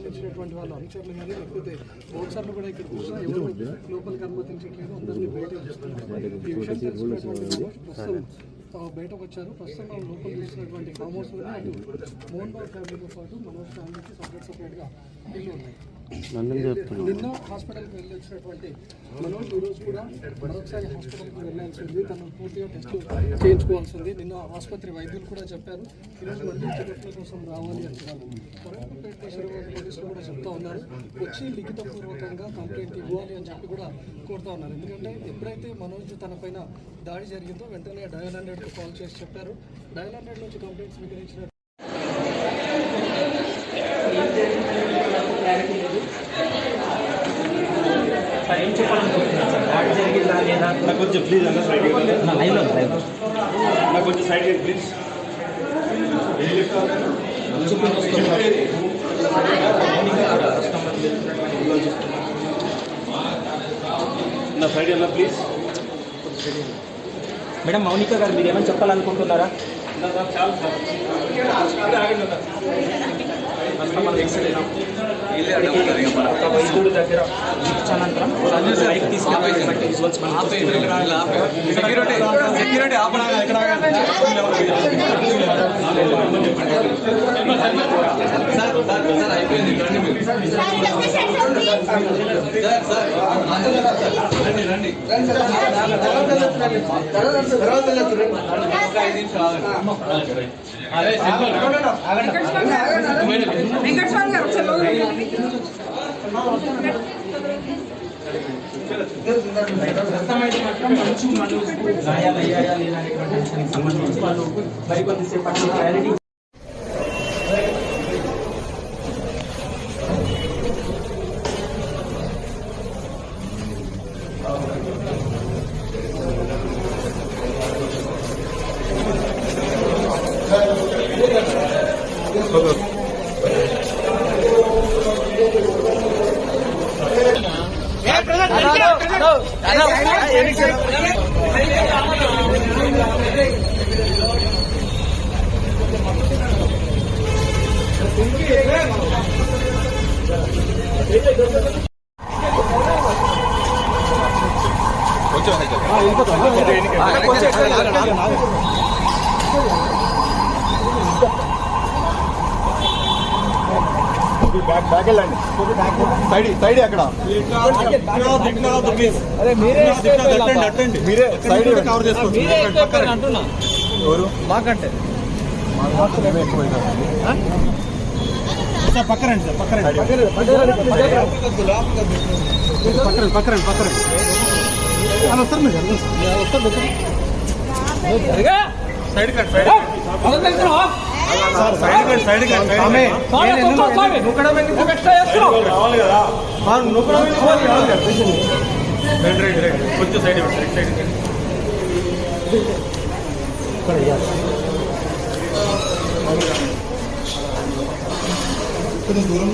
సంబంధించినటువంటి వాళ్ళ అనుచరులు కానీ లేకపోతే బౌన్సర్లు కూడా ఇక్కడ కూర్చొని ఎవరు లోపలికి అనుమతించట్లేదు, అందరినీ బయట వస్తున్నారు. ఈ విషయం తెలుసుకున్నటువంటి ప్రస్తుతం బయటకు వచ్చారు. ప్రస్తుతం లోపల చూసినటువంటి ఫామ్ హౌస్లోనే అటు మోహన్ బాబు ఫ్యామిలీతో పాటు మనోజ్ ఫ్యామిలీకి సపరేట్గా ఇల్లు ఉన్నాయి. నిన్న హాస్పిటల్కి వెళ్ళి వచ్చినటువంటి మనోజ్ ఈరోజు కూడా మరొకసారి హాస్పిటల్కి వెళ్ళాల్సింది, తను పూర్తిగా టెస్టులు చేయించుకోవాల్సింది. నిన్న ఆసుపత్రి వైద్యులు కూడా చెప్పారు ఈరోజు మళ్ళీ చెకప్ల కోసం రావాలి అంటున్నారు. పోలీసులు కూడా చెప్తా ఉన్నారు, వచ్చి లిఖితపూర్వకంగా కంప్లైంట్ ఇవ్వాలి అని చెప్పి కూడా కోరుతా ఉన్నారు. ఎందుకంటే ఎప్పుడైతే మనోజ్ తన పైన దాడి జరిగిందో వెంటనే డయల్ 100కు కాల్ చేసి చెప్పారు. డయల్ 100 నుంచి కంప్లైంట్ స్వీకరించిన ఏం చెప్పాలనుకుంటున్నారు సార్? దాడి జరిగిందా లేదా? నాకు కొంచెం ప్లీజ్ అన్న సైడ్ నాకు కొంచెం సైడ్ ప్లీజ్. నా సైడ్ అన్న ప్లీజ్. మేడం మౌనిక గారు మీరు ఏమైనా చెప్పాలనుకుంటున్నారా? చాలు సార్ వైద్యుడి దగ్గర అనంతరం బైక్ తీసుకెళ్ళి గాయాలయ్యాయా లేదా అనేటువంటి సంబంధించి వాళ్ళు మరికొద్దిసేపట్లో క్లారిటీ బ్యాక్ వెళ్ళండి, సైడ్ అక్కడ మీరే సైడ్ కవర్ చేసుకోండి. ఎవరు మాకంటే సార్ పక్కరండి, సార్ పక్కరండి, పక్కరండి వస్తారు మీరు సైడ్ కట్ సైడ్ రావాలి కదా కొంచెం సైడ్ కొంచెం దూరం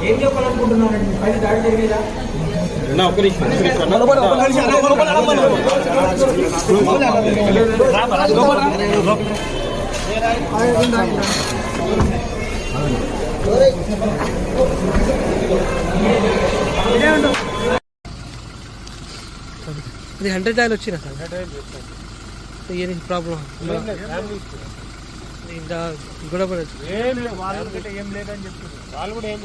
ఏం చెప్పాలనుకుంటున్నారండి? పైన దాడి జరిగేదా? ఇది 100 డైల్ వచ్చినా సార్ ఏం ప్రాబ్లం ఇంకా గొడవ ఏం లేదని చెప్తున్నారు వాళ్ళు కూడా ఏం